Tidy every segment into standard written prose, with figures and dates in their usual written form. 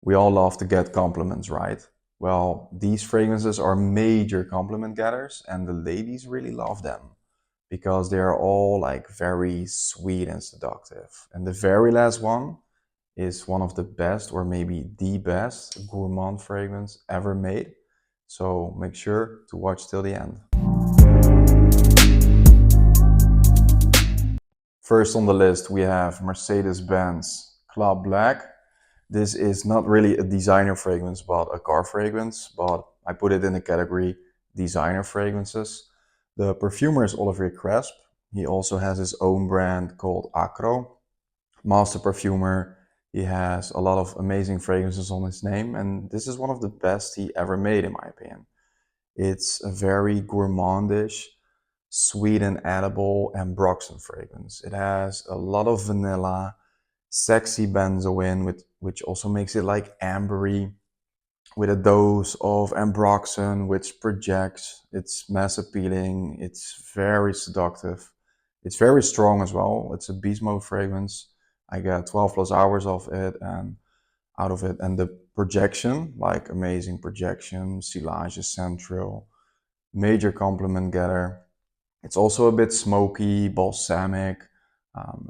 We all love to get compliments, right? Well, these fragrances are major compliment getters, and the ladies really love them because they are all like very sweet and seductive. And the very last one is one of the best, or maybe the best, gourmand fragrance ever made. So make sure to watch till the end. First on the list, we have Mercedes-Benz Club Black. This is not really a designer fragrance, but a car fragrance, but I put it in the category designer fragrances. The perfumer is Olivier Cresp. He also has his own brand called Acro. Master perfumer. He has a lot of amazing fragrances on his name, and this is one of the best he ever made, in my opinion. It's a very gourmandish, sweet and edible ambroxan fragrance. It has a lot of vanilla, sexy benzoin, which also makes it like ambery, with a dose of ambroxan, which projects. It's mass appealing. It's very seductive. It's very strong as well. It's a beast mode fragrance. I get 12 plus hours of it and out of it, and the projection, like amazing projection, silage is central, major compliment getter. It's also a bit smoky, balsamic.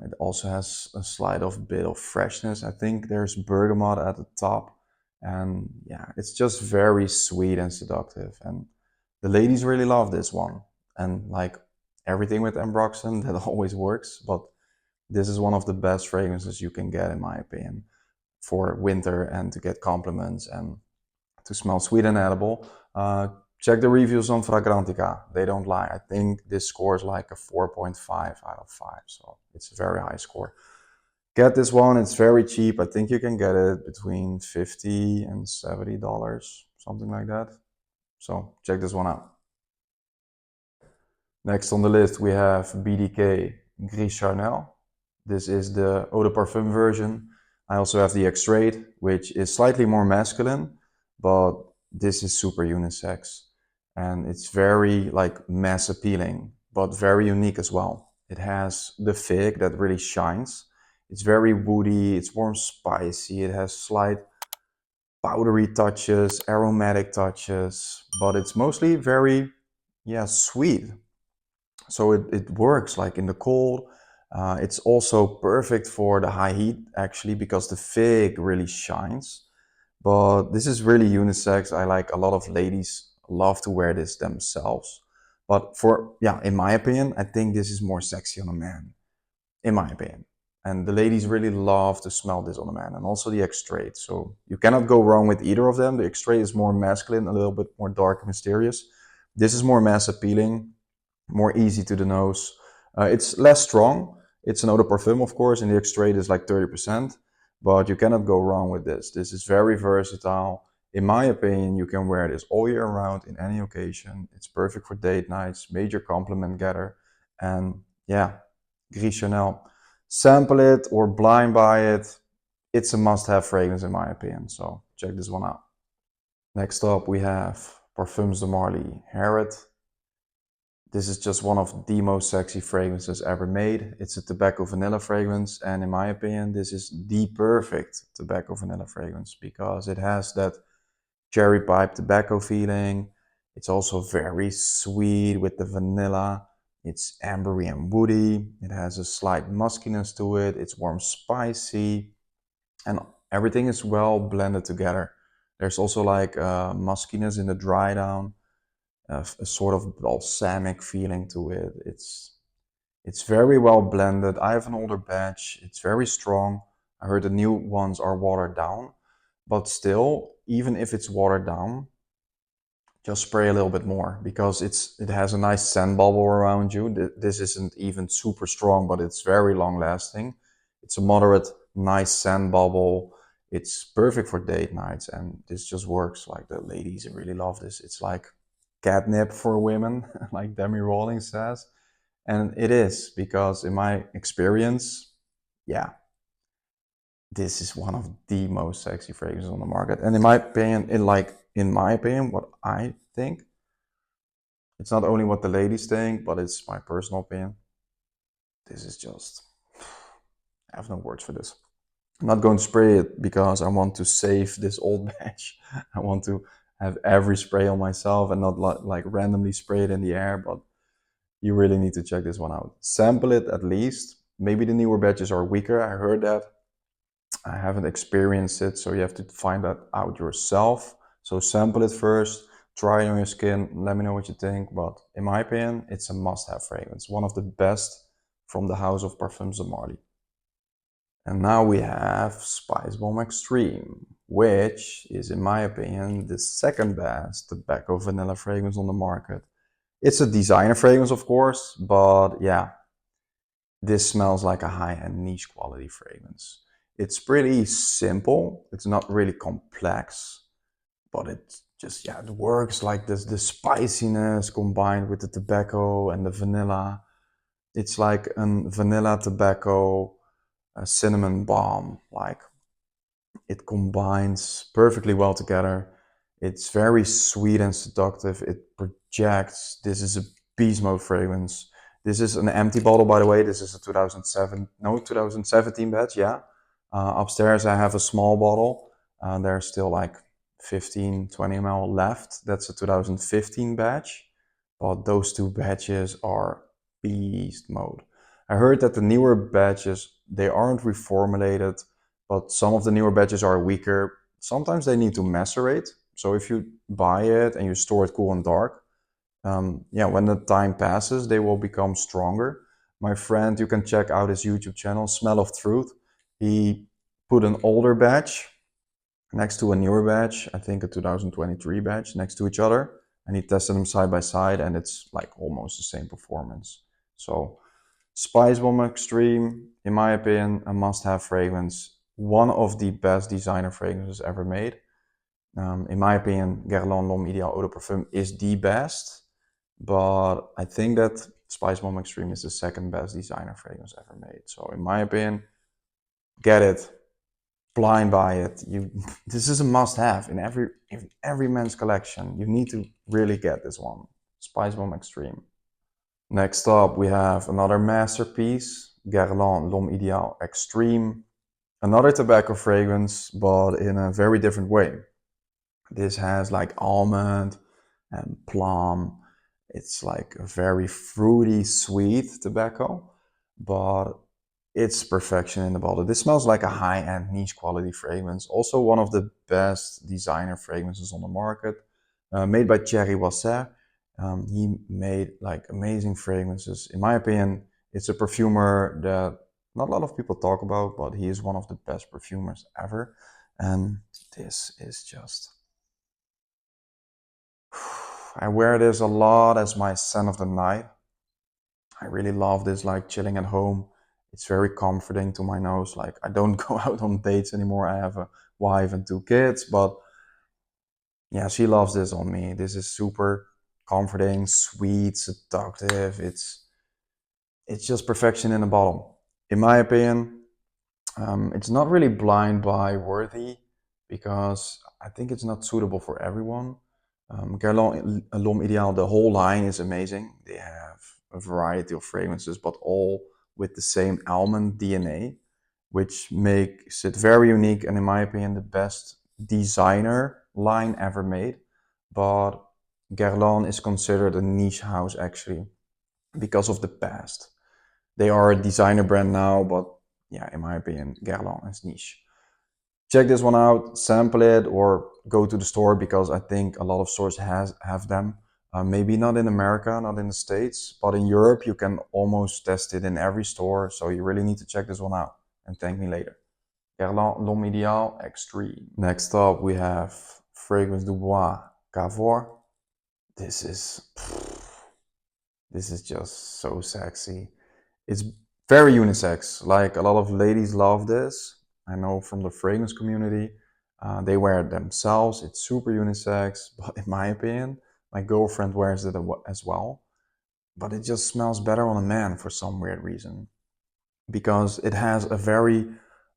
It also has a slight of bit of freshness. I think there's bergamot at the top, and yeah, it's just very sweet and seductive. And the ladies really love this one. And like everything with ambroxan, that always works. But this is one of the best fragrances you can get, in my opinion, for winter and to get compliments and to smell sweet and edible. Check the reviews on Fragrantica. They don't lie. I think this scores like a 4.5 out of 5. So it's a very high score. Get this one. It's very cheap. I think you can get it between $50 and $70, something like that. So check this one out. Next on the list, we have BDK Gris Charnel. This is the Eau de Parfum version. I also have the X-Straight, which is slightly more masculine, but this is super unisex. And it's very like mass appealing, but very unique as well. It has the fig that really shines. It's very woody, it's warm spicy, it has slight powdery touches, aromatic touches, but it's mostly very, yeah, sweet. So it works like in the cold. It's also perfect for the high heat actually, because the fig really shines. But this is really unisex. I like a lot of ladies love to wear this themselves. But for, yeah, in my opinion, I think this is more sexy on a man, in my opinion. And the ladies really love to smell this on a man, and also the X-Straight. So you cannot go wrong with either of them. The X-Straight is more masculine, a little bit more dark and mysterious. This is more mass appealing, more easy to the nose. It's less strong. It's an eau de parfum, of course, and the X-Straight is like 30%, but you cannot go wrong with this. This is very versatile. In my opinion, you can wear this all year round in any occasion. It's perfect for date nights, major compliment getter, and yeah, Gris Chanel. Sample it or blind buy it. It's a must-have fragrance in my opinion, so check this one out. Next up, we have Parfums de Marly Harrod. This is just one of the most sexy fragrances ever made. It's a tobacco vanilla fragrance, and in my opinion, this is the perfect tobacco vanilla fragrance because it has that cherry pipe tobacco feeling. It's also very sweet with the vanilla. It's ambery and woody. It has a slight muskiness to it. It's warm spicy, and everything is well blended together. There's also like muskiness in the dry down, a sort of balsamic feeling to it. It's very well blended. I have an older batch. It's very strong. I heard the new ones are watered down, but still, even if it's watered down, just spray a little bit more because it has a nice scent bubble around you. This isn't even super strong, but it's very long lasting. It's a moderate, nice scent bubble. It's perfect for date nights, and this just works. Like the ladies really love this. It's like catnip for women, like Demi Rawlings says. And it is, because in my experience, yeah, this is one of the most sexy fragrances on the market. And in my opinion, what I think, it's not only what the ladies think, but it's my personal opinion. This is just, I have no words for this. I'm not going to spray it because I want to save this old batch. I want to have every spray on myself and not like randomly spray it in the air, but you really need to check this one out. Sample it at least. Maybe the newer batches are weaker. I heard that. I haven't experienced it, so you have to find that out yourself. So sample it first, try it on your skin, let me know what you think. But in my opinion, it's a must-have fragrance. One of the best from the house of Parfums de Marly. And now we have Spicebomb Extreme, which is, in my opinion, the second best tobacco vanilla fragrance on the market. It's a designer fragrance, of course, but yeah, this smells like a high-end niche quality fragrance. It's pretty simple. It's not really complex, but it just, yeah, it works like this, the spiciness combined with the tobacco and the vanilla. It's like a vanilla tobacco cinnamon balm. Like, it combines perfectly well together. It's very sweet and seductive. It projects. This is a beast mode fragrance. This is an empty bottle, by the way. This is a 2017 batch, yeah. Upstairs I have a small bottle. There's still like 15, 20 ml left. That's a 2015 batch. But those two batches are beast mode. I heard that the newer batches, they aren't reformulated, but some of the newer batches are weaker. Sometimes they need to macerate. So if you buy it and you store it cool and dark, yeah, when the time passes, they will become stronger. My friend, you can check out his YouTube channel, Smell of Truth. He put an older batch next to a newer batch, I think a 2023 batch, next to each other, and he tested them side by side, and it's like almost the same performance. So Spicebomb Extreme, in my opinion, a must-have fragrance. One of the best designer fragrances ever made. In my opinion, Guerlain L'Homme Ideal Eau de Parfum is the best, but I think that Spicebomb Extreme is the second best designer fragrance ever made. So in my opinion, get it, blind buy it. This is a must-have in every men's collection. You need to really get this one, Spicebomb Extreme. Next up, we have another masterpiece, Guerlain L'Homme Ideal Extreme. Another tobacco fragrance, but in a very different way. This has like almond and plum. It's like a very fruity, sweet tobacco, but it's perfection in the bottle. This smells like a high-end niche quality fragrance. Also one of the best designer fragrances on the market. Made by Thierry Wasser. He made like amazing fragrances. In my opinion, it's a perfumer that not a lot of people talk about, but he is one of the best perfumers ever. And this is just... I wear this a lot as my scent of the night. I really love this, like chilling at home. It's very comforting to my nose. Like, I don't go out on dates anymore. I have a wife and two kids, but yeah, she loves this on me. This is super comforting, sweet, seductive. It's just perfection in a bottle. In my opinion, it's not really blind buy worthy because I think it's not suitable for everyone. Guerlain L'Homme Ideal, the whole line is amazing. They have a variety of fragrances, but all with the same almond DNA, which makes it very unique and, in my opinion, the best designer line ever made. But Guerlain is considered a niche house actually because of the past. They are a designer brand now, but yeah, in my opinion, Guerlain is niche. Check this one out, sample it, or go to the store because I think a lot of stores have them. Maybe not in America, not in the States, but in Europe you can almost test it in every store. So you really need to check this one out and thank me later. Guerlain L'Homme Ideal Extreme. Next up we have Fragrance du Bois Cavort. This is just so sexy. It's very unisex. Like, a lot of ladies love this. I know from the fragrance community. They wear it themselves. It's super unisex, but in my opinion, my girlfriend wears it as well. But it just smells better on a man for some weird reason. Because it has a very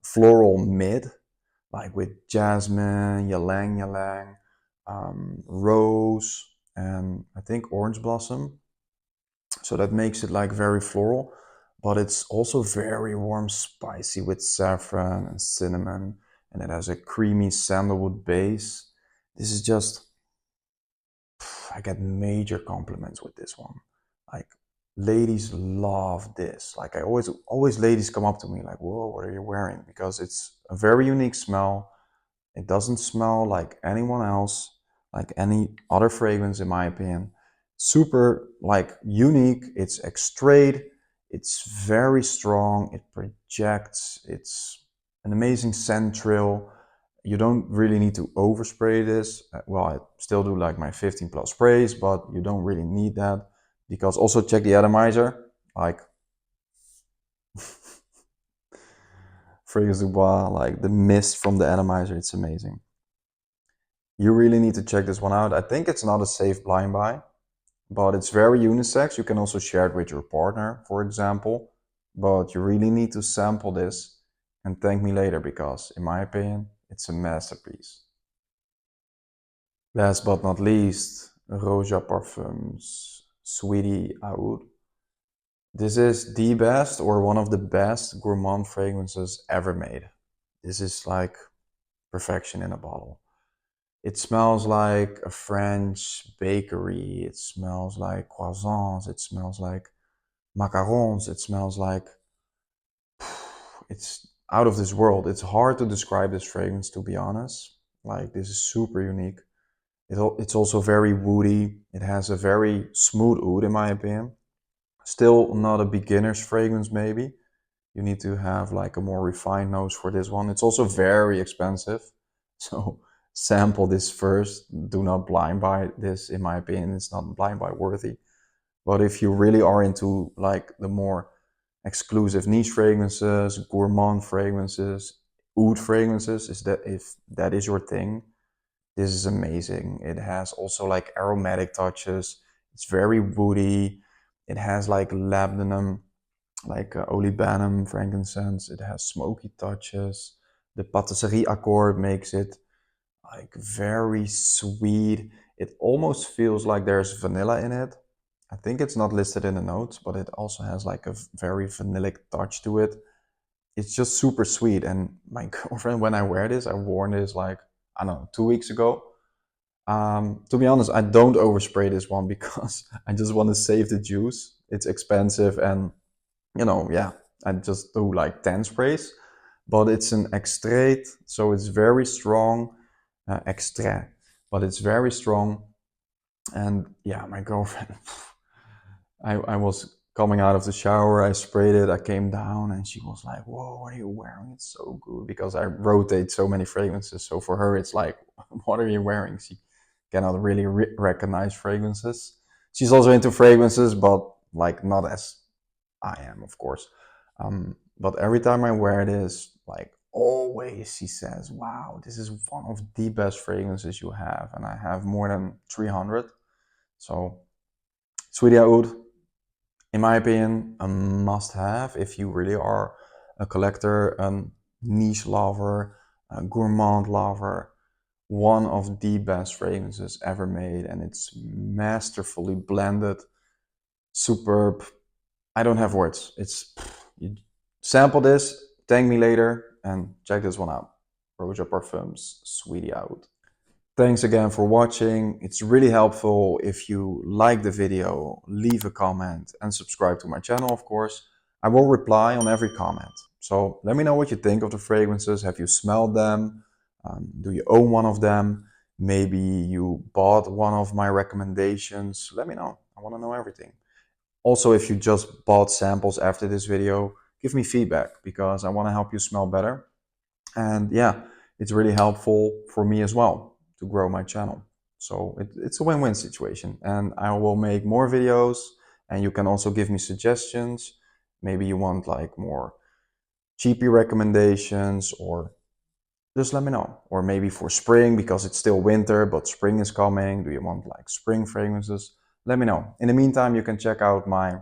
floral mid, like with jasmine, ylang ylang, rose, and I think orange blossom. So that makes it like very floral. but it's also very warm, spicy with saffron and cinnamon, and it has a creamy sandalwood base. This is just, I get major compliments with this one. Like, ladies love this. Like, I always ladies come up to me like, whoa, what are you wearing? Because it's a very unique smell. It doesn't smell like anyone else, like any other fragrance in my opinion. Super like unique, it's extrait, it's very strong, it projects, it's an amazing scent trail. You don't really need to overspray this. Well, I still do like my 15 plus sprays, but you don't really need that because also check the atomizer, like Fragrance du Bois, like the mist from the atomizer, it's amazing. You really need to check this one out. I think it's not a safe blind buy, but it's very unisex. You can also share it with your partner, for example, but you really need to sample this and thank me later because, in my opinion, it's a masterpiece. Last but not least, Roja Parfums Sweetie Aoud. This is the best or one of the best gourmand fragrances ever made. This is like perfection in a bottle. It smells like a French bakery. It smells like croissants. It smells like macarons. It smells like, it's out of this world. It's hard to describe this fragrance, to be honest. Like, this is super unique. It's also very woody. It has a very smooth oud, in my opinion. Still not a beginner's fragrance, maybe. You need to have like a more refined nose for this one. It's also very expensive. So sample this first. Do not blind buy this, in my opinion. It's not blind buy worthy. But if you really are into like the more exclusive niche fragrances, gourmand fragrances, oud fragrances, is that if that is your thing, this is amazing. It has also like aromatic touches. It's very woody. It has like labdanum, like olibanum, frankincense. It has smoky touches. The patisserie accord makes it like very sweet. It almost feels like there's vanilla in it. I think it's not listed in the notes, but it also has like a very vanillic touch to it. It's just super sweet. And my girlfriend, when I wear this, I wore this like, I don't know, 2 weeks ago. To be honest, I don't overspray this one because I just want to save the juice. It's expensive and, yeah, I just do like 10 sprays, but it's an extrait, so it's very strong, extrait, but it's very strong. And yeah, my girlfriend, I was coming out of the shower, I sprayed it, I came down, and she was like, whoa, what are you wearing? It's so good, because I rotate so many fragrances. So for her, it's like, what are you wearing? She cannot really recognize fragrances. She's also into fragrances, but like not as I am, of course. But every time I wear this, like always, she says, wow, this is one of the best fragrances you have. And I have more than 300. So, Sweetie Oud, in my opinion, a must have if you really are a collector, a niche lover, a gourmand lover. One of the best fragrances ever made, and it's masterfully blended, superb. I don't have words. It's, you sample this, thank me later, and check this one out. Roja Parfums Sweetie Out. Thanks again for watching. It's really helpful if you like the video, leave a comment and subscribe to my channel, of course. I will reply on every comment. So let me know what you think of the fragrances. Have you smelled them? Do you own one of them? Maybe you bought one of my recommendations. Let me know. I want to know everything. Also, if you just bought samples after this video, give me feedback because I want to help you smell better. And yeah, it's really helpful for me as well to grow my channel. So it's a win-win situation, and I will make more videos, and you can also give me suggestions. Maybe you want like more cheapy recommendations, or just let me know. Or maybe for spring, because it's still winter, but spring is coming. Do you want like spring fragrances? Let me know. In the meantime, you can check out my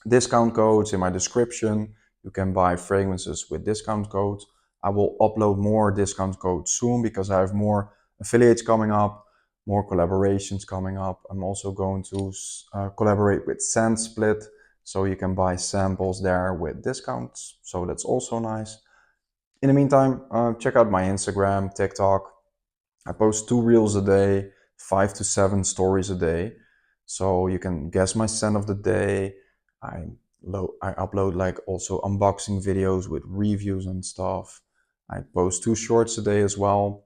discount codes in my description. You can buy fragrances with discount codes. I will upload more discount codes soon because I have more affiliates coming up, more collaborations coming up. I'm also going to collaborate with Scent Split. So you can buy samples there with discounts. So that's also nice. In the meantime, check out my Instagram, TikTok. I post 2 reels a day, 5 to 7 stories a day. So you can guess my scent of the day. I upload like also unboxing videos with reviews and stuff. I post 2 shorts a day as well.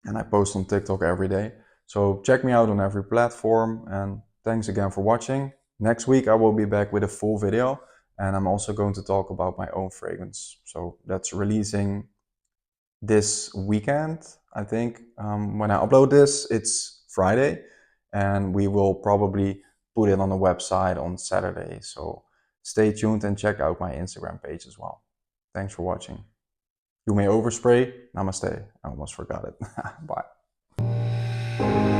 And I post on TikTok every day. So check me out on every platform, and thanks again for watching. Next week I will be back with a full video, and I'm also going to talk about my own fragrance. So that's releasing this weekend, I think. When I upload this, it's Friday, and we will probably put it on the website on Saturday. So stay tuned and check out my Instagram page as well. Thanks for watching. You may overspray. Namaste. I almost forgot it. Bye.